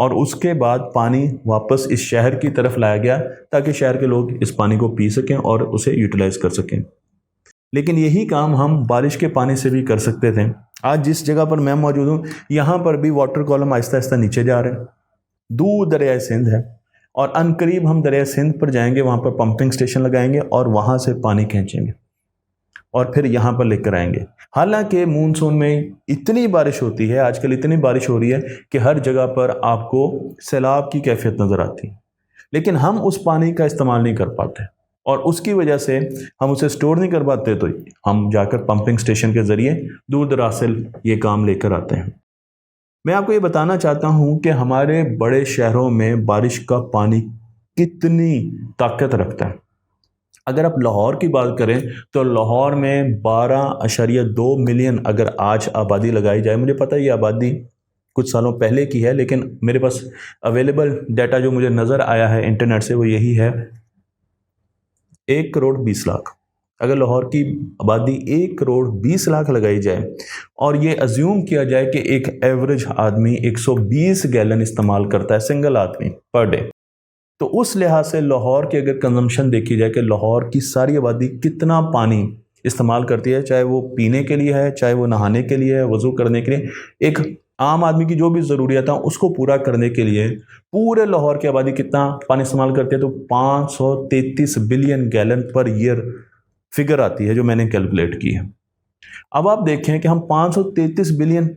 اور اس کے بعد پانی واپس اس شہر کی طرف لایا گیا تاکہ شہر کے لوگ اس پانی کو پی سکیں اور اسے یوٹیلائز کر سکیں. لیکن یہی کام ہم بارش کے پانی سے بھی کر سکتے تھے. آج جس جگہ پر میں موجود ہوں یہاں پر بھی واٹر کالم آہستہ آہستہ نیچے جا رہے ہیں. دور دریائے سندھ ہے اور ان قریب ہم دریائے سندھ پر جائیں گے, وہاں پر پمپنگ سٹیشن لگائیں گے اور وہاں سے پانی کھینچیں گے اور پھر یہاں پر لے کر آئیں گے. حالانکہ مونسون میں اتنی بارش ہوتی ہے, آج کل اتنی بارش ہو رہی ہے کہ ہر جگہ پر آپ کو سیلاب کی کیفیت نظر آتی ہے, لیکن ہم اس پانی کا استعمال نہیں کر پاتے اور اس کی وجہ سے ہم اسے سٹور نہیں کر پاتے, تو ہم جا کر پمپنگ سٹیشن کے ذریعے دور دراز سے یہ کام لے کر آتے ہیں. میں آپ کو یہ بتانا چاہتا ہوں کہ ہمارے بڑے شہروں میں بارش کا پانی کتنی طاقت رکھتا ہے. اگر آپ لاہور کی بات کریں تو لاہور میں 12.2 ملین اگر آج آبادی لگائی جائے, مجھے پتہ ہے یہ آبادی کچھ سالوں پہلے کی ہے, لیکن میرے پاس اویلیبل ڈیٹا جو مجھے نظر آیا ہے انٹرنیٹ سے وہ یہی ہے, 1 کروڑ 20 لاکھ. اگر لاہور کی آبادی 1 کروڑ 20 لاکھ لگائی جائے اور یہ ازیوم کیا جائے کہ ایک ایوریج آدمی 120 گیلن استعمال کرتا ہے, سنگل آدمی پر ڈے, تو اس لحاظ سے لاہور کی اگر کنزمپشن دیکھی جائے کہ لاہور کی ساری آبادی کتنا پانی استعمال کرتی ہے, چاہے وہ پینے کے لیے ہے, چاہے وہ نہانے کے لیے ہے, وضو کرنے کے لیے, ایک عام آدمی کی جو بھی ضروریات ہیں اس کو پورا کرنے کے لیے پورے لاہور کی آبادی کتنا پانی استعمال کرتی ہے, تو 533 billion gallon per year figure آتی ہے جو میں نے کیلکولیٹ کی ہے. اب آپ دیکھیں کہ ہم 533 بلین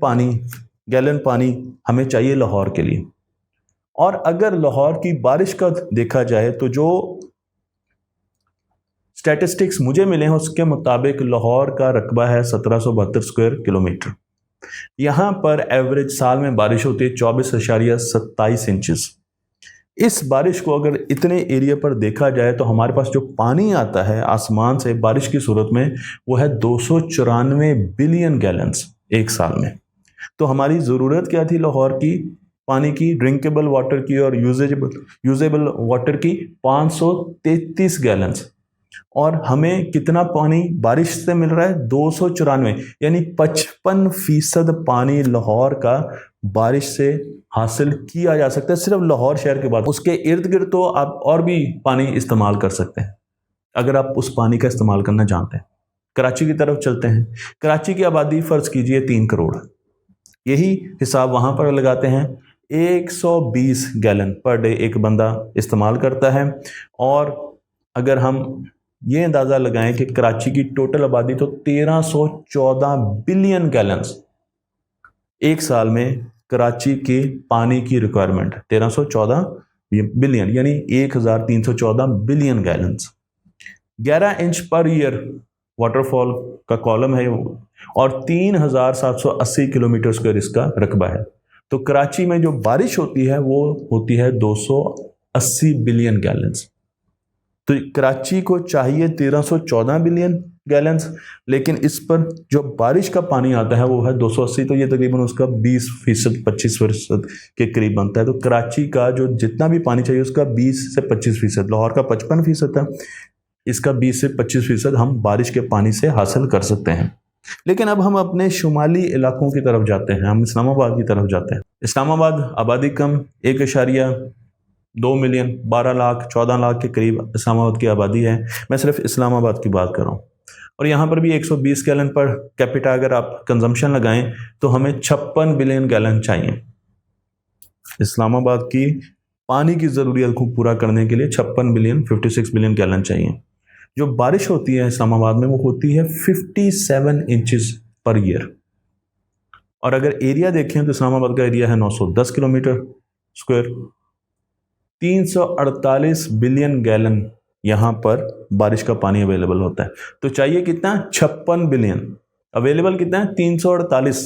گیلن پانی ہمیں چاہیے لاہور کے لیے, اور اگر لاہور کی بارش کا دیکھا جائے تو جو سٹیٹسٹکس مجھے ملے ہیں اس کے مطابق لاہور کا رقبہ ہے 1772 اسکوائر کلومیٹر. یہاں پر ایوریج سال میں بارش ہوتی ہے 24.27 انچز. اس بارش کو اگر اتنے ایریا پر دیکھا جائے تو ہمارے پاس جو پانی آتا ہے آسمان سے بارش کی صورت میں وہ ہے 294 بلین گیلنز ایک سال میں. تو ہماری ضرورت کیا تھی لاہور کی پانی کی, ڈرنکیبل واٹر کی اور یوزیبل واٹر کی 533 گیلنز, اور ہمیں کتنا پانی بارش سے مل رہا ہے 294, یعنی 55% پانی لاہور کا بارش سے حاصل کیا جا سکتا ہے صرف لاہور شہر کے بعد. اس کے ارد گرد تو آپ اور بھی پانی استعمال کر سکتے ہیں اگر آپ اس پانی کا استعمال کرنا جانتے ہیں. کراچی کی طرف چلتے ہیں. کراچی کی آبادی فرض کیجئے 3 کروڑ, یہی حساب وہاں پر لگاتے ہیں. 120 گیلن پر ڈے ایک بندہ استعمال کرتا ہے, اور اگر ہم یہ اندازہ لگائیں کہ کراچی کی ٹوٹل آبادی تو 1314 بلین گیلنز ایک سال میں کراچی کے پانی کی ریکوائرمنٹ 1314 بلین یعنی 1314 بلین گیلنز. 11 انچ پر ایئر واٹر فال کا کالم ہے اور 3780 کلومیٹر اسکوائر اس کا رقبہ ہے. تو کراچی میں جو بارش ہوتی ہے وہ ہوتی ہے 280 بلین گیلنز. تو کراچی کو چاہیے 1314 بلین گیلنز, لیکن اس پر جو بارش کا پانی آتا ہے وہ ہے 280, تو یہ تقریباً اس کا 20% 25% کے قریب بنتا ہے. تو کراچی کا جو جتنا بھی پانی چاہیے اس کا 20 سے 25%, لاہور کا 55% ہے, اس کا 20 سے 25% ہم بارش کے پانی سے حاصل کر سکتے ہیں. لیکن اب ہم اپنے شمالی علاقوں کی طرف جاتے ہیں, ہم اسلام آباد کی طرف جاتے ہیں. اسلام آباد آبادی کم 1.2 ملین 12 لاکھ 14 لاکھ کے قریب اسلام آباد کی آبادی ہے. میں صرف اسلام آباد کی بات کر رہا ہوں, اور یہاں پر بھی 120 گیلن پر کیپیٹا اگر آپ کنزمپشن لگائیں تو ہمیں 56 بلین گیلن چاہیے. اسلام آباد کی پانی کی ضروریات کو پورا کرنے کے لیے 56 بلین گیلن چاہیے. جو بارش ہوتی ہے اسلام آباد میں وہ ہوتی ہے 57 انچز پر ایئر, اور اگر ایریا دیکھیں تو اسلام آباد کا ایریا ہے 910 کلومیٹر اسکوائر. 348 بلین گیلن یہاں پر بارش کا پانی اویلیبل ہوتا ہے. تو چاہیے کتنا 56 بلین, اویلیبل کتنا ہے 348.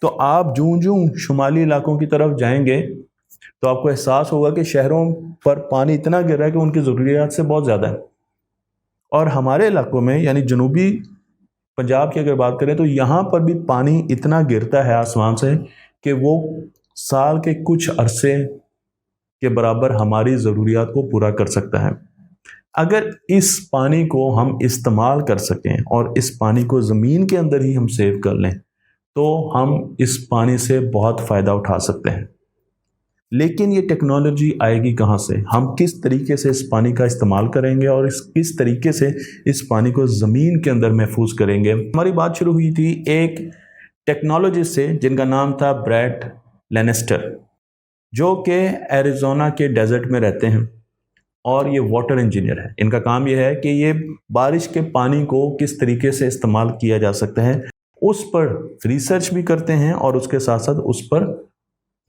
تو آپ جوں شمالی علاقوں کی طرف جائیں گے تو آپ کو احساس ہوگا کہ شہروں پر پانی اتنا گر رہا ہے کہ ان کی ضروریات سے بہت زیادہ ہے, اور ہمارے علاقوں میں یعنی جنوبی پنجاب کی اگر بات کریں تو یہاں پر بھی پانی اتنا گرتا ہے آسمان سے کہ وہ سال کے کچھ عرصے کے برابر ہماری ضروریات کو پورا کر سکتا ہے. اگر اس پانی کو ہم استعمال کر سکیں اور اس پانی کو زمین کے اندر ہی ہم سیو کر لیں تو ہم اس پانی سے بہت فائدہ اٹھا سکتے ہیں. لیکن یہ ٹیکنالوجی آئے گی کہاں سے؟ ہم کس طریقے سے اس پانی کا استعمال کریں گے اور کس طریقے سے اس پانی کو زمین کے اندر محفوظ کریں گے؟ ہماری بات شروع ہوئی تھی ایک ٹیکنالوجسٹ سے جن کا نام تھا بریٹ لینسٹر، جو کہ ایریزونا کے ڈیزرٹ میں رہتے ہیں اور یہ واٹر انجینئر ہے۔ ان کا کام یہ ہے کہ یہ بارش کے پانی کو کس طریقے سے استعمال کیا جا سکتا ہے اس پر ریسرچ بھی کرتے ہیں، اور اس کے ساتھ ساتھ اس پر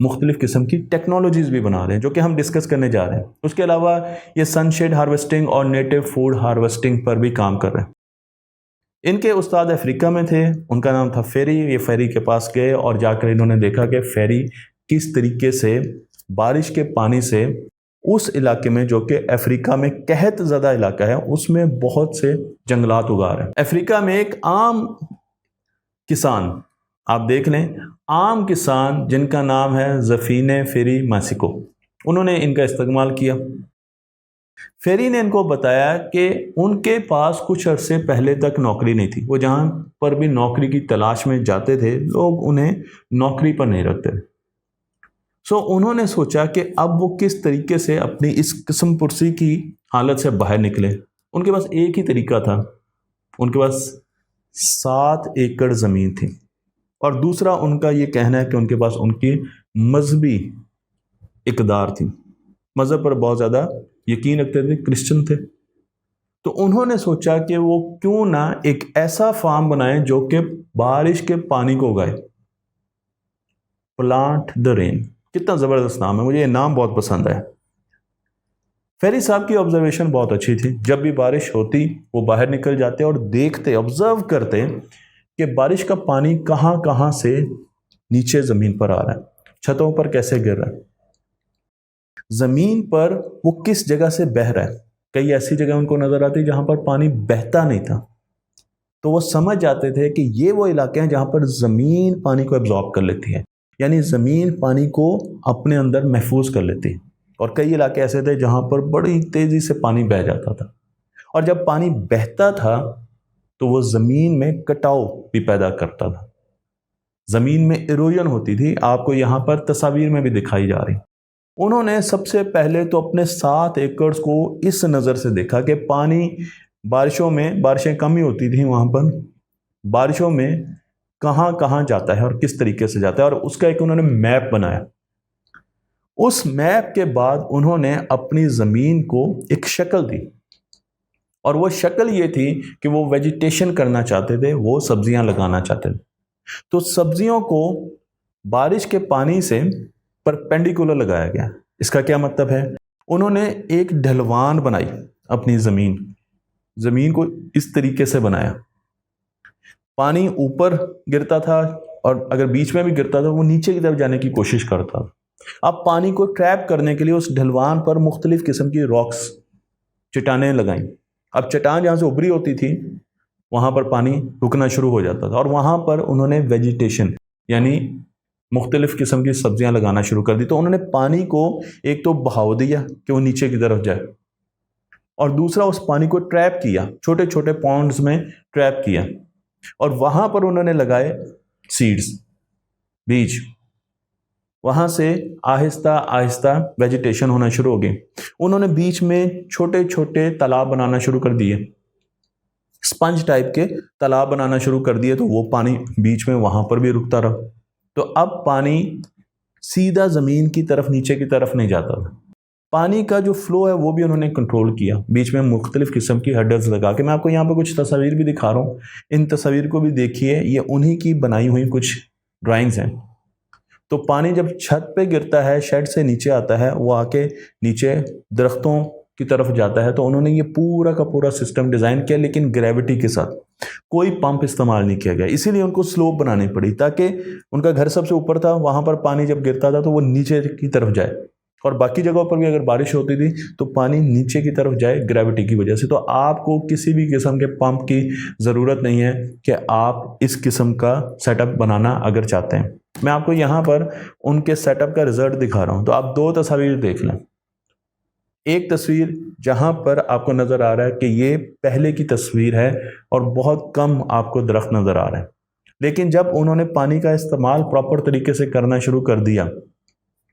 مختلف قسم کی ٹیکنالوجیز بھی بنا رہے ہیں جو کہ ہم ڈسکس کرنے جا رہے ہیں۔ اس کے علاوہ یہ سن شیڈ ہارویسٹنگ اور نیٹو فوڈ ہارویسٹنگ پر بھی کام کر رہے ہیں۔ ان کے استاد افریقہ میں تھے، ان کا نام تھا فیری۔ یہ فیری کے پاس گئے اور جا کر انہوں نے دیکھا کہ فیری کس طریقے سے بارش کے پانی سے اس علاقے میں جو کہ افریقہ میں قحط زدہ علاقہ ہے اس میں بہت سے جنگلات اگا رہے ہیں۔ افریقہ میں ایک عام کسان، آپ دیکھ لیں، عام کسان جن کا نام ہے زفینے فیری ماسیکو، انہوں نے ان کا استعمال کیا۔ فیری نے ان کو بتایا کہ ان کے پاس کچھ عرصے پہلے تک نوکری نہیں تھی، وہ جہاں پر بھی نوکری کی تلاش میں جاتے تھے لوگ انہیں نوکری پر نہیں رکھتے تھے۔ انہوں نے سوچا کہ اب وہ کس طریقے سے اپنی اس قسم پرسی کی حالت سے باہر نکلے۔ ان کے پاس ایک ہی طریقہ تھا، ان کے پاس 7 ایکڑ زمین تھی، اور دوسرا ان کا یہ کہنا ہے کہ ان کے پاس ان کی مذہبی اقدار تھی، مذہب پر بہت زیادہ یقین رکھتے تھے، کرسچن تھے۔ تو انہوں نے سوچا کہ وہ کیوں نہ ایک ایسا فارم بنائیں جو کہ بارش کے پانی کو اگائے، پلانٹ دا رین۔ کتنا زبردست نام ہے، مجھے یہ نام بہت پسند ہے۔ فیری صاحب کی آبزرویشن بہت اچھی تھی، جب بھی بارش ہوتی وہ باہر نکل جاتے اور دیکھتے، آبزرو کرتے کہ بارش کا پانی کہاں کہاں سے نیچے زمین پر آ رہا ہے، چھتوں پر کیسے گر رہا ہے، زمین پر وہ کس جگہ سے بہہ رہا ہے۔ کئی ایسی جگہ ان کو نظر آتی جہاں پر پانی بہتا نہیں تھا، تو وہ سمجھ جاتے تھے کہ یہ وہ علاقے ہیں جہاں پر زمین پانی کو ایبزارب کر لیتی ہے، یعنی زمین پانی کو اپنے اندر محفوظ کر لیتی ہے۔ اور کئی علاقے ایسے تھے جہاں پر بڑی تیزی سے پانی بہہ جاتا تھا، اور جب پانی بہتا تھا تو وہ زمین میں کٹاؤ بھی پیدا کرتا تھا، زمین میں ایروژن ہوتی تھی۔ آپ کو یہاں پر تصاویر میں بھی دکھائی جا رہی۔ انہوں نے سب سے پہلے تو اپنے 7 ایکڑ کو اس نظر سے دیکھا کہ پانی بارشوں میں، بارشیں کم ہی ہوتی تھیں وہاں پر، بارشوں میں کہاں کہاں جاتا ہے اور کس طریقے سے جاتا ہے، اور اس کا ایک انہوں نے میپ بنایا۔ اس میپ کے بعد انہوں نے اپنی زمین کو ایک شکل دی، اور وہ شکل یہ تھی کہ وہ ویجیٹیشن کرنا چاہتے تھے، وہ سبزیاں لگانا چاہتے تھے۔ تو سبزیوں کو بارش کے پانی سے پرپینڈیکولر لگایا گیا۔ اس کا کیا مطلب ہے؟ انہوں نے ایک ڈھلوان بنائی، اپنی زمین کو اس طریقے سے بنایا، پانی اوپر گرتا تھا اور اگر بیچ میں بھی گرتا تھا وہ نیچے کی طرف جانے کی کوشش کرتا تھا۔ اب پانی کو ٹریپ کرنے کے لیے اس ڈھلوان پر مختلف قسم کی راکس، چٹانیں لگائیں۔ اب چٹان جہاں سے ابری ہوتی تھی وہاں پر پانی رکنا شروع ہو جاتا تھا، اور وہاں پر انہوں نے ویجیٹیشن یعنی مختلف قسم کی سبزیاں لگانا شروع کر دی۔ تو انہوں نے پانی کو ایک تو بہاؤ دیا کہ وہ نیچے کی طرف جائے، اور دوسرا اس پانی کو ٹریپ کیا، چھوٹے چھوٹے پونڈز میں ٹریپ کیا، اور وہاں پر انہوں نے لگائے سیڈز، بیج۔ وہاں سے آہستہ آہستہ ویجیٹیشن ہونا شروع ہو گئی۔ انہوں نے بیچ میں چھوٹے چھوٹے تالاب بنانا شروع کر دیے، اسپنج ٹائپ کے تالاب بنانا شروع کر دیے، تو وہ پانی بیچ میں وہاں پر بھی رکتا رہا۔ تو اب پانی سیدھا زمین کی طرف، نیچے کی طرف نہیں جاتا تھا۔ پانی کا جو فلو ہے وہ بھی انہوں نے کنٹرول کیا، بیچ میں مختلف قسم کی ہیڈرز لگا کے۔ میں آپ کو یہاں پہ کچھ تصاویر بھی دکھا رہا ہوں، ان تصاویر کو بھی دیکھیے، یہ انہی کی بنائی ہوئی کچھ ڈرائنگز ہیں۔ تو پانی جب چھت پہ گرتا ہے، شیڈ سے نیچے آتا ہے، وہ آ کے نیچے درختوں کی طرف جاتا ہے۔ تو انہوں نے یہ پورا کا پورا سسٹم ڈیزائن کیا، لیکن گریوٹی کے ساتھ، کوئی پمپ استعمال نہیں کیا گیا۔ اسی لیے ان کو سلوپ بنانی پڑی، تاکہ ان کا گھر سب سے اوپر تھا، وہاں پر پانی جب گرتا تھا تو وہ نیچے کی طرف جائے، اور باقی جگہوں پر بھی اگر بارش ہوتی تھی تو پانی نیچے کی طرف جائے گریوٹی کی وجہ سے۔ تو آپ کو کسی بھی قسم کے پمپ کی ضرورت نہیں ہے کہ آپ اس قسم کا سیٹ اپ بنانا اگر چاہتے ہیں۔ میں آپ کو یہاں پر ان کے سیٹ اپ کا رزلٹ دکھا رہا ہوں۔ تو آپ 2 تصاویر دیکھ لیں۔ ایک تصویر جہاں پر آپ کو نظر آ رہا ہے کہ یہ پہلے کی تصویر ہے اور بہت کم آپ کو درخت نظر آ رہے ہیں، لیکن جب انہوں نے پانی کا استعمال پراپر طریقے سے کرنا شروع کر دیا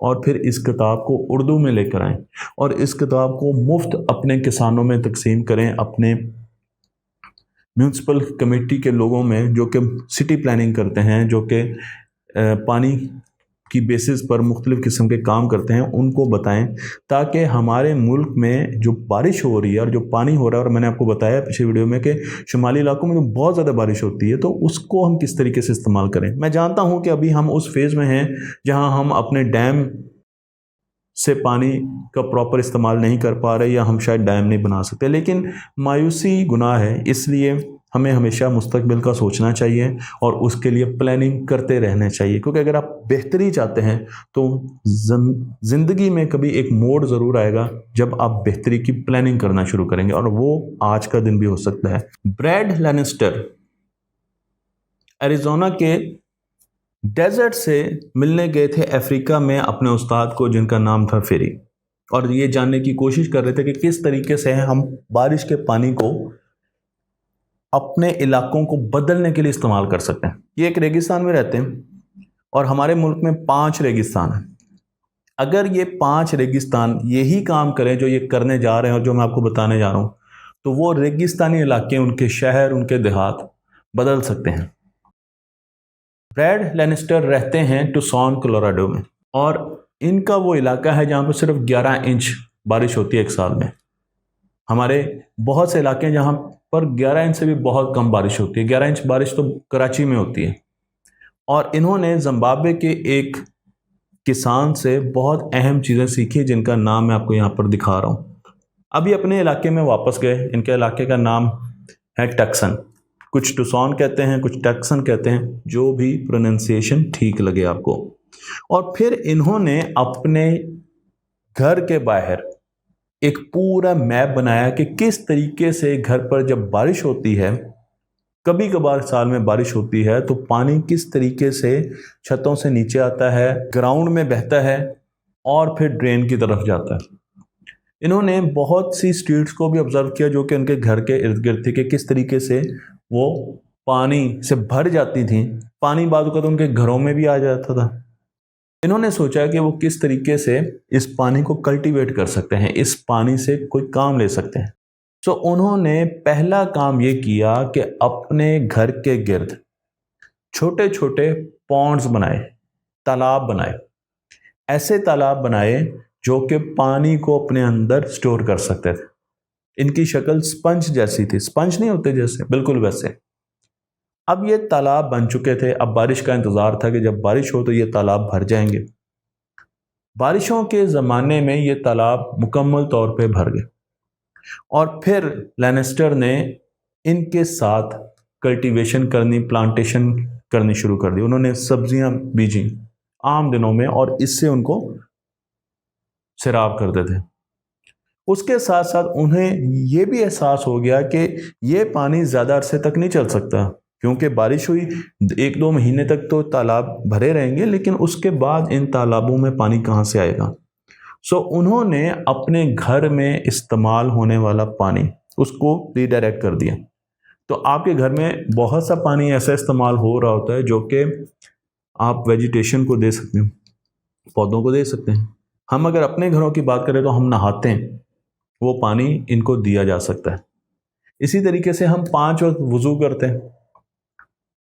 اور پھر اس کتاب کو اردو میں لے کر آئیں اور اس کتاب کو مفت اپنے کسانوں میں تقسیم کریں، اپنے میونسپل کمیٹی کے لوگوں میں جو کہ سٹی پلاننگ کرتے ہیں، جو کہ پانی کی بیسس پر مختلف قسم کے کام کرتے ہیں، ان کو بتائیں تاکہ ہمارے ملک میں جو بارش ہو رہی ہے اور جو پانی ہو رہا ہے، اور میں نے آپ کو بتایا پچھلی ویڈیو میں کہ شمالی علاقوں میں تو بہت زیادہ بارش ہوتی ہے، تو اس کو ہم کس طریقے سے استعمال کریں۔ میں جانتا ہوں کہ ابھی ہم اس فیز میں ہیں جہاں ہم اپنے ڈیم سے پانی کا پراپر استعمال نہیں کر پا رہے، یا ہم شاید ڈیم نہیں بنا سکتے، لیکن مایوسی گناہ ہے، اس لیے ہمیں ہمیشہ مستقبل کا سوچنا چاہیے اور اس کے لیے پلاننگ کرتے رہنا چاہیے، کیونکہ اگر آپ بہتری چاہتے ہیں تو زندگی میں کبھی ایک موڑ ضرور آئے گا جب آپ بہتری کی پلاننگ کرنا شروع کریں گے، اور وہ آج کا دن بھی ہو سکتا ہے۔ بریڈ لینسٹر ایریزونا کے ڈیزرٹ سے ملنے گئے تھے افریقہ میں اپنے استاد کو، جن کا نام تھا فیری، اور یہ جاننے کی کوشش کر رہے تھے کہ کس طریقے سے ہم بارش کے پانی کو اپنے علاقوں کو بدلنے کے لیے استعمال کر سکتے ہیں۔ یہ ایک ریگستان میں رہتے ہیں اور ہمارے ملک میں 5 ریگستان ہیں۔ اگر یہ 5 ریگستان یہی کام کریں جو یہ کرنے جا رہے ہیں اور جو میں آپ کو بتانے جا رہا ہوں، تو وہ ریگستانی علاقے، ان کے شہر، ان کے دیہات بدل سکتے ہیں۔ بریڈ لینسٹر رہتے ہیں ٹوسان کولوراڈو میں، اور ان کا وہ علاقہ ہے جہاں پہ صرف 11 انچ بارش ہوتی ہے ایک سال میں۔ ہمارے بہت سے علاقے ہیں جہاں پر 11 انچ سے بھی بہت کم بارش ہوتی ہے۔ 11 انچ بارش تو کراچی میں ہوتی ہے۔ اور انہوں نے زمبابوے کے ایک کسان سے بہت اہم چیزیں سیکھی، جن کا نام میں آپ کو یہاں پر دکھا رہا ہوں۔ ابھی اپنے علاقے میں واپس گئے، ان کے علاقے کا نام ہے ٹکسن، کچھ ٹوسان کہتے ہیں، کچھ ٹکسن کہتے ہیں، جو بھی پروننسیشن ٹھیک لگے آپ کو۔ اور پھر انہوں نے اپنے گھر کے باہر ایک پورا میپ بنایا کہ کس طریقے سے گھر پر جب بارش ہوتی ہے، کبھی کبھار سال میں بارش ہوتی ہے، تو پانی کس طریقے سے چھتوں سے نیچے آتا ہے، گراؤنڈ میں بہتا ہے اور پھر ڈرین کی طرف جاتا ہے۔ انہوں نے بہت سی سٹریٹس کو بھی آبزرو کیا جو کہ ان کے گھر کے ارد گرد تھی، کہ کس طریقے سے وہ پانی سے بھر جاتی تھیں، پانی بعض اوقات ان کے گھروں میں بھی آ جاتا تھا۔ انہوں نے سوچا کہ وہ کس طریقے سے اس پانی کو کلٹیویٹ کر سکتے ہیں، اس پانی سے کوئی کام لے سکتے ہیں۔ سو انہوں نے پہلا کام یہ کیا کہ اپنے گھر کے گرد چھوٹے چھوٹے پونڈز بنائے، تالاب بنائے، ایسے تالاب بنائے جو کہ پانی کو اپنے اندر سٹور کر سکتے تھے۔ ان کی شکل سپنج جیسی تھی، سپنج نہیں ہوتے جیسے، بالکل ویسے۔ اب یہ تالاب بن چکے تھے، اب بارش کا انتظار تھا کہ جب بارش ہو تو یہ تالاب بھر جائیں گے۔ بارشوں کے زمانے میں یہ تالاب مکمل طور پہ بھر گئے، اور پھر لینسٹر نے ان کے ساتھ کلٹیویشن کرنی، پلانٹیشن کرنی شروع کر دی۔ انہوں نے سبزیاں بیجیں عام دنوں میں، اور اس سے ان کو سیراب کرتے تھے۔ اس کے ساتھ ساتھ انہیں یہ بھی احساس ہو گیا کہ یہ پانی زیادہ عرصے تک نہیں چل سکتا، کیونکہ بارش ہوئی 1-2 مہینے تک تو تالاب بھرے رہیں گے، لیکن اس کے بعد ان تالابوں میں پانی کہاں سے آئے گا۔ سو انہوں نے اپنے گھر میں استعمال ہونے والا پانی اس کو ری ڈائریکٹ کر دیا۔ تو آپ کے گھر میں بہت سا پانی ایسا استعمال ہو رہا ہوتا ہے جو کہ آپ ویجیٹیشن کو دے سکتے ہیں، پودوں کو دے سکتے ہیں۔ ہم اگر اپنے گھروں کی بات کریں تو ہم نہاتے ہیں، وہ پانی ان کو دیا جا سکتا ہے۔ اسی طریقے سے ہم 5 وقت وضو کرتے ہیں،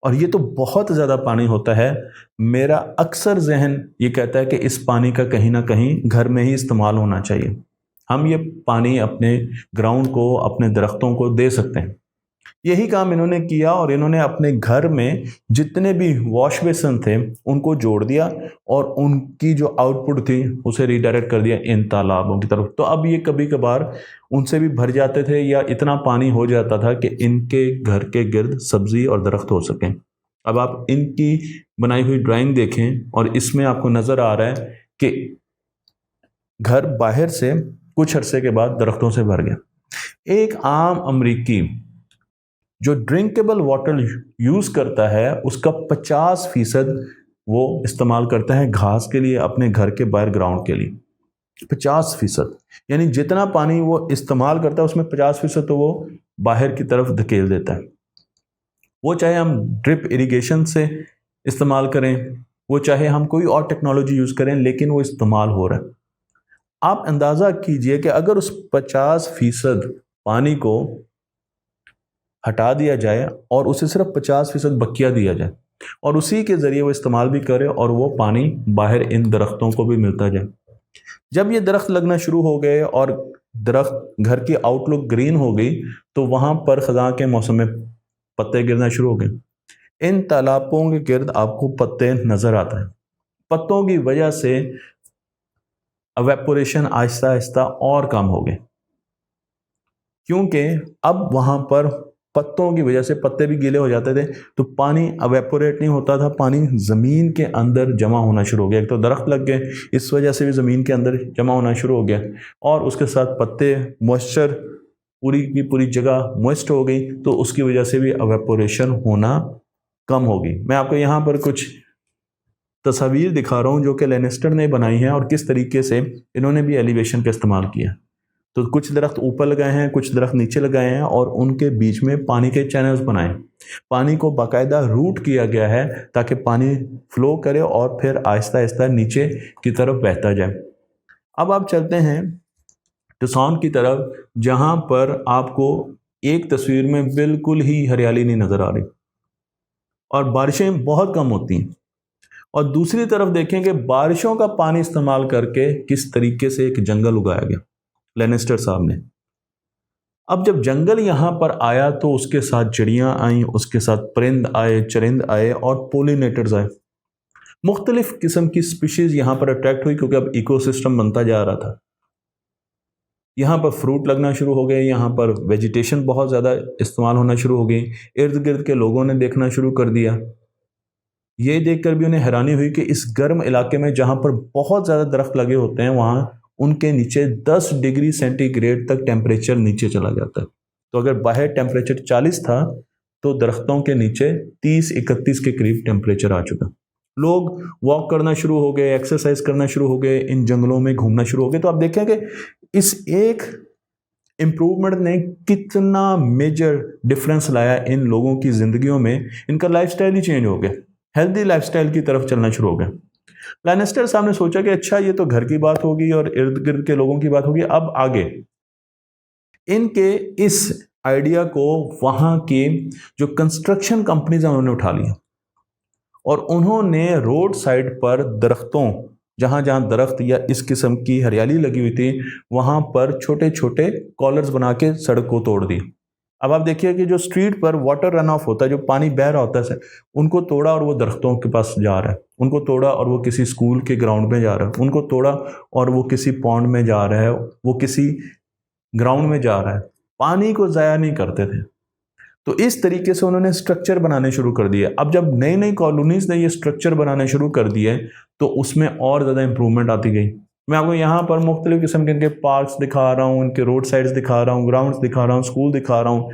اور یہ تو بہت زیادہ پانی ہوتا ہے۔ میرا اکثر ذہن یہ کہتا ہے کہ اس پانی کا کہیں نہ کہیں گھر میں ہی استعمال ہونا چاہیے۔ ہم یہ پانی اپنے گراؤنڈ کو، اپنے درختوں کو دے سکتے ہیں۔ یہی کام انہوں نے کیا، اور انہوں نے اپنے گھر میں جتنے بھی واش بیسن تھے ان کو جوڑ دیا، اور ان کی جو آؤٹ پٹ تھی اسے ری ڈائریکٹ کر دیا ان تالابوں کی طرف۔ تو اب یہ کبھی کبھار ان سے بھی بھر جاتے تھے، یا اتنا پانی ہو جاتا تھا کہ ان کے گھر کے گرد سبزی اور درخت ہو سکیں۔ اب آپ ان کی بنائی ہوئی ڈرائنگ دیکھیں، اور اس میں آپ کو نظر آ رہا ہے کہ گھر باہر سے کچھ عرصے کے بعد درختوں سے بھر گیا۔ ایک عام امریکی جو ڈرنکیبل واٹر یوز کرتا ہے، اس کا 50% وہ استعمال کرتا ہے گھاس کے لیے، اپنے گھر کے باہر گراؤنڈ کے لیے۔ 50%، یعنی جتنا پانی وہ استعمال کرتا ہے اس میں 50% تو وہ باہر کی طرف دھکیل دیتا ہے۔ وہ چاہے ہم ڈرپ اریگیشن سے استعمال کریں، وہ چاہے ہم کوئی اور ٹیکنالوجی یوز کریں لیکن وہ استعمال ہو رہا ہے. آپ اندازہ کیجئے کہ اگر اس 50% پانی کو ہٹا دیا جائے اور اسے صرف 50% بقیہ دیا جائے اور اسی کے ذریعے وہ استعمال بھی کرے اور وہ پانی باہر ان درختوں کو بھی ملتا جائے. جب یہ درخت لگنا شروع ہو گئے اور درخت گھر کی آؤٹ لک گرین ہو گئی تو وہاں پر خزاں کے موسم میں پتے گرنا شروع ہو گئے. ان تالابوں کے گرد آپ کو پتے نظر آتے ہیں. پتوں کی وجہ سے ایویپوریشن آہستہ آہستہ اور کم ہو گئے کیونکہ اب وہاں پر پتوں کی وجہ سے پتے بھی گیلے ہو جاتے تھے تو پانی ایویپوریٹ نہیں ہوتا تھا, پانی زمین کے اندر جمع ہونا شروع ہو گیا. ایک تو درخت لگ گئے, اس وجہ سے بھی زمین کے اندر جمع ہونا شروع ہو گیا اور اس کے ساتھ پتے, موئسچر پوری کی پوری جگہ موئسٹ ہو گئی تو اس کی وجہ سے بھی ایویپوریشن ہونا کم ہوگی. میں آپ کو یہاں پر کچھ تصاویر دکھا رہا ہوں جو کہ لینسٹر نے بنائی ہیں اور کس طریقے سے انہوں نے بھی ایلیویشن کا استعمال کیا. تو کچھ درخت اوپر لگائے ہیں, کچھ درخت نیچے لگائے ہیں اور ان کے بیچ میں پانی کے چینلز بنائے. پانی کو باقاعدہ روٹ کیا گیا ہے تاکہ پانی فلو کرے اور پھر آہستہ آہستہ نیچے کی طرف بہتا جائے. اب آپ چلتے ہیں ٹسان کی طرف جہاں پر آپ کو ایک تصویر میں بالکل ہی ہریالی نہیں نظر آ رہی اور بارشیں بہت کم ہوتی ہیں, اور دوسری طرف دیکھیں کہ بارشوں کا پانی استعمال کر کے کس طریقے سے ایک جنگل اگایا گیا لینسٹر صاحب نے. اب جب جنگل یہاں پر آیا تو اس کے ساتھ چڑیاں آئیں, اس کے ساتھ پرند آئے, چرند آئے اور پولینیٹرز آئے. مختلف قسم کی سپیشیز یہاں پر اٹریکٹ ہوئی کیونکہ اب ایکو سسٹم بنتا جا رہا تھا. یہاں پر فروٹ لگنا شروع ہو گئے, یہاں پر ویجیٹیشن بہت زیادہ استعمال ہونا شروع ہو گئی. ارد گرد کے لوگوں نے دیکھنا شروع کر دیا. یہ دیکھ کر بھی انہیں حیرانی ہوئی کہ اس گرم علاقے میں جہاں پر بہت زیادہ درخت لگے ہوتے ہیں وہاں ان کے نیچے 10 ڈگری سینٹی گریڈ تک ٹیمپریچر نیچے چلا جاتا ہے. تو اگر باہر ٹیمپریچر 40 تھا تو درختوں کے نیچے 30-31 کے قریب ٹیمپریچر آ چکا. لوگ واک کرنا شروع ہو گئے, ایکسرسائز کرنا شروع ہو گئے, ان جنگلوں میں گھومنا شروع ہو گئے. تو آپ دیکھیں کہ اس ایک امپروومنٹ نے کتنا میجر ڈفرینس لایا ان لوگوں کی زندگیوں میں. ان کا لائف سٹائل ہی چینج ہو گیا, ہیلدی لائف سٹائل کی طرف چلنا شروع ہو گیا. لینسٹر صاحب نے سوچا کہ اچھا یہ تو گھر کی بات ہوگی اور ارد گرد کے لوگوں کی بات ہوگی, اب آگے ان کے اس آئیڈیا کو وہاں کی جو کنسٹرکشن کمپنیز ہیں انہوں نے اٹھا لیا اور انہوں نے روڈ سائڈ پر درختوں, جہاں جہاں درخت یا اس قسم کی ہریالی لگی ہوئی تھی وہاں پر چھوٹے چھوٹے کالرز بنا کے سڑک کو توڑ دی. اب آپ دیکھیے کہ جو اسٹریٹ پر واٹر رن آف ہوتا ہے, جو پانی بہہ رہا ہوتا ہے, ان کو توڑا اور وہ درختوں کے پاس جا رہا ہے, ان کو توڑا اور وہ کسی اسکول کے گراؤنڈ میں جا رہا ہے, ان کو توڑا اور وہ کسی پونڈ میں جا رہا ہے, وہ کسی گراؤنڈ میں جا رہا ہے. پانی کو ضائع نہیں کرتے تھے. تو اس طریقے سے انہوں نے اسٹرکچر بنانے شروع کر دیے. اب جب نئی نئی کالونیز نے یہ اسٹرکچر بنانے شروع کر دیے تو اس میں اور زیادہ امپروومنٹ آتی گئی. میں آپ کو یہاں پر مختلف قسم کے ان کے پارکس دکھا رہا ہوں, ان کے روڈ سائڈز دکھا رہا ہوں, گراؤنڈز دکھا رہا ہوں, اسکول دکھا رہا ہوں.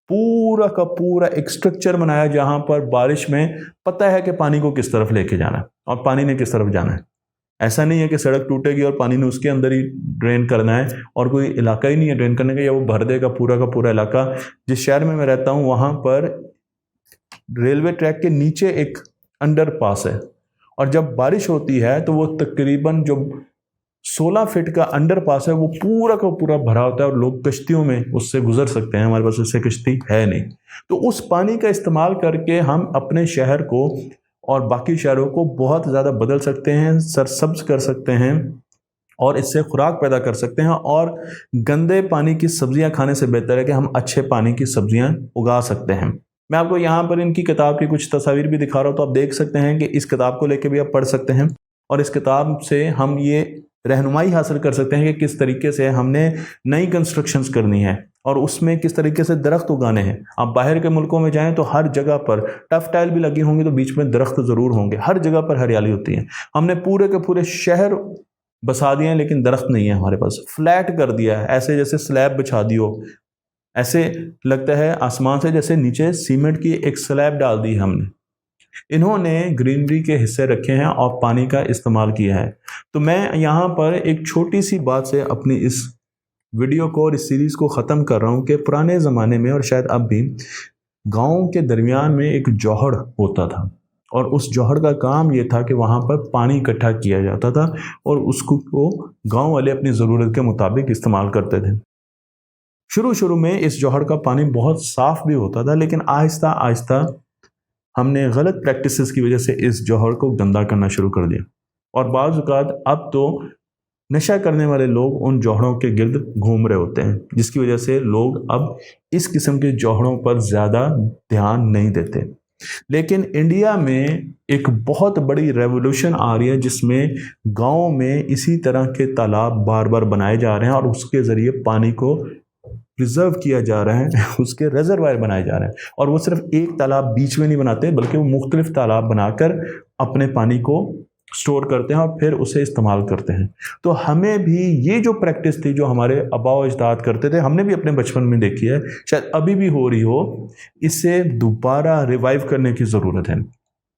پورا کا پورا ایک اسٹرکچر بنایا جہاں پر بارش میں پتہ ہے کہ پانی کو کس طرف لے کے جانا ہے اور پانی نے کس طرف جانا ہے. ایسا نہیں ہے کہ سڑک ٹوٹے گی اور پانی نے اس کے اندر ہی ڈرین کرنا ہے اور کوئی علاقہ ہی نہیں ہے ڈرین کرنے کا, یا وہ بھر دے گا پورا کا پورا علاقہ. جس شہر میں رہتا ہوں وہاں پر ریلوے ٹریک کے نیچے ایک انڈر پاس ہے اور جب بارش ہوتی ہے تو وہ تقریباً جو 16 فٹ کا انڈر پاس ہے وہ پورا کا پورا بھرا ہوتا ہے اور لوگ کشتیوں میں اس سے گزر سکتے ہیں. ہمارے پاس اس سے کشتی ہے نہیں. تو اس پانی کا استعمال کر کے ہم اپنے شہر کو اور باقی شہروں کو بہت زیادہ بدل سکتے ہیں, سرسبز کر سکتے ہیں اور اس سے خوراک پیدا کر سکتے ہیں. اور گندے پانی کی سبزیاں کھانے سے بہتر ہے کہ ہم اچھے پانی کی سبزیاں اگا سکتے ہیں. میں آپ کو یہاں پر ان کی کتاب کی کچھ تصاویر بھی دکھا رہا ہوں, تو آپ دیکھ سکتے ہیں کہ اس کتاب کو لے کے بھی آپ پڑھ سکتے ہیں اور اس کتاب سے ہم یہ رہنمائی حاصل کر سکتے ہیں کہ کس طریقے سے ہم نے نئی کنسٹرکشنز کرنی ہے اور اس میں کس طریقے سے درخت اگانے ہیں. آپ باہر کے ملکوں میں جائیں تو ہر جگہ پر ٹف ٹائل بھی لگی ہوں گی تو بیچ میں درخت ضرور ہوں گے, ہر جگہ پر ہریالی ہوتی ہے. ہم نے پورے کے پورے شہر بسا دیے ہیں لیکن درخت نہیں ہے ہمارے پاس, فلیٹ کر دیا ہے, ایسے جیسے سلیب بچھا دی ہو, ایسے لگتا ہے آسمان سے جیسے نیچے سیمنٹ کی ایک سلیب ڈال دی ہے ہم نے. انہوں نے گرینری کے حصے رکھے ہیں اور پانی کا استعمال کیا ہے. تو میں یہاں پر ایک چھوٹی سی بات سے اپنی اس ویڈیو کو اور اس سیریز کو ختم کر رہا ہوں کہ پرانے زمانے میں اور شاید اب بھی گاؤں کے درمیان میں ایک جوہڑ ہوتا تھا اور اس جوہر کا کام یہ تھا کہ وہاں پر پانی اکٹھا کیا جاتا تھا اور اس کو گاؤں والے اپنی ضرورت کے مطابق استعمال کرتے تھے۔ شروع میں اس جوہر کا پانی بہت صاف بھی ہوتا تھا، لیکن آہستہ آہستہ ہم نے غلط پریکٹسز کی وجہ سے اس جوہر کو گندا کرنا شروع کر دیا، اور بعض اوقات اب تو نشہ کرنے والے لوگ ان جوہروں کے گرد گھوم رہے ہوتے ہیں، جس کی وجہ سے لوگ اب اس قسم کے جوہروں پر زیادہ دھیان نہیں دیتے۔ لیکن انڈیا میں ایک بہت بڑی ریولوشن آ رہی ہے، جس میں گاؤں میں اسی طرح کے تالاب بار بار بنائے جا رہے ہیں اور اس کے ذریعے پانی کو پریزرو کیا جا رہا ہے، اس کے ریزروائر بنائے جا رہے ہیں، اور وہ صرف ایک تالاب بیچ میں نہیں بناتے بلکہ وہ مختلف تالاب بنا کر اپنے پانی کو سٹور کرتے ہیں اور پھر اسے استعمال کرتے ہیں۔ تو ہمیں بھی یہ جو پریکٹس تھی جو ہمارے آباء و اجداد کرتے تھے، ہم نے بھی اپنے بچپن میں دیکھی ہے، شاید ابھی بھی ہو رہی ہو، اسے دوبارہ ریوائیو کرنے کی ضرورت ہے،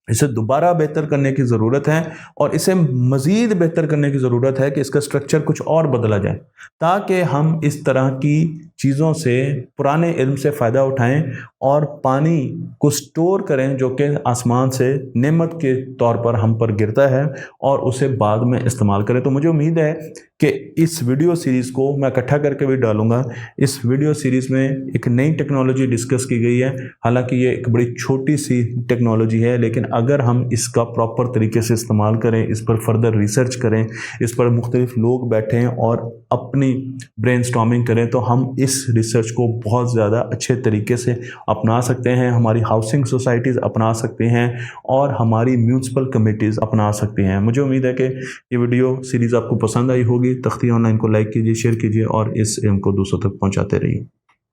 اسے دوبارہ بہتر کرنے کی ضرورت ہے، اور اسے مزید بہتر کرنے کی ضرورت ہے کہ اس کا سٹرکچر کچھ اور بدلا جائے، تاکہ ہم اس طرح کی چیزوں سے، پرانے علم سے فائدہ اٹھائیں اور پانی کو سٹور کریں جو کہ آسمان سے نعمت کے طور پر ہم پر گرتا ہے، اور اسے بعد میں استعمال کریں۔ تو مجھے امید ہے کہ اس ویڈیو سیریز کو میں اکٹھا کر کے بھی ڈالوں گا۔ اس ویڈیو سیریز میں ایک نئی ٹیکنالوجی ڈسکس کی گئی ہے، حالانکہ یہ ایک بڑی چھوٹی سی ٹیکنالوجی ہے، لیکن اگر ہم اس کا پراپر طریقے سے استعمال کریں، اس پر فردر ریسرچ کریں، اس پر مختلف لوگ بیٹھیں اور اپنی برین سٹارمنگ کریں، تو ہم اس ریسرچ کو بہت زیادہ اچھے طریقے سے اپنا سکتے ہیں، ہماری ہاؤسنگ سوسائٹیز اپنا سکتے ہیں، اور ہماری میونسپل کمیٹیز اپنا سکتے ہیں۔ مجھے امید ہے کہ یہ ویڈیو سیریز آپ کو پسند آئی ہوگی۔ تختی آن لائن کو لائک کیجیے، شیئر کیجیے اور اس علم کو دوسروں تک پہنچاتے رہیے۔